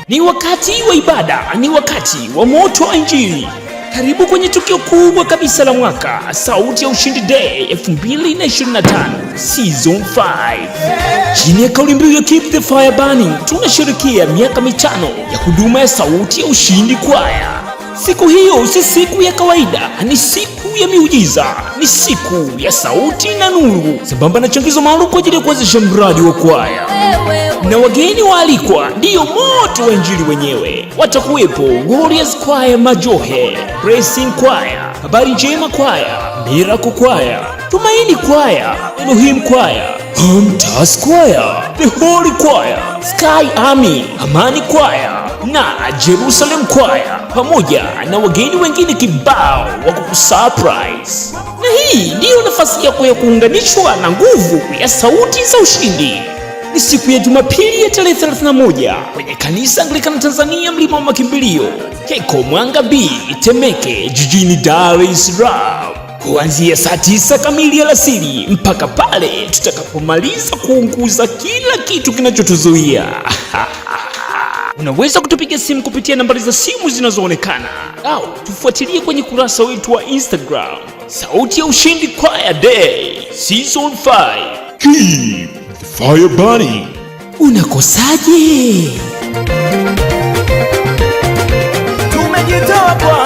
Ni wakati wa ibada, ni wakati wa moto wa Injili. Karibu kwenye tukio kubwa kabisa la mwaka, Sauti ya Ushindi Day 2025 Season 5. Chini ya kauli mbiu ya Keep the Fire Burning, tunasherehekea miaka 5 ya huduma ya Sauti ya Ushindi Kwaya. Siku hiyo si siku ya kawaida, ni siku ya miujiza, ni siku ya sauti na nuru, sambamba na changizo maalum kwa ajili ya kuwezesha mradi wa kwaya. Na wageni waalikwa ndiyo moto wa Injili wenyewe. Watakuwepo Glorious Choir Majohe, Blessing Choir, Habari Njema Choir, Miracle Choir, Tumaini Choir, Elohim Choir, Hamtas Choir, The Holy Choir, Sky Army, Amani Choir na Jerusalem Choir, pamoja na wageni wengine kibao wa kukusurprise. Na hii ndiyo nafasi yako ya kuunganishwa na nguvu ya Sauti za Ushindi. Ni siku ya Jumapili ya tarehe 31 kwenye Kanisa Anglikana Tanzania Mlima wa Makimbilio, Keko Mwanga B, Temeke, jijini Dar es Salaam, kuanzia saa 9 kamili alasiri mpaka pale tutakapomaliza kuunguza kila kitu kinachotuzuia. Unaweza kutupiga simu kupitia nambari za simu zinazoonekana au tufuatilie kwenye kurasa wetu wa Instagram, Sauti ya Ushindi Choir Day Season 5. Keep the fire burning. Unakosaje? Tumejitoa kwa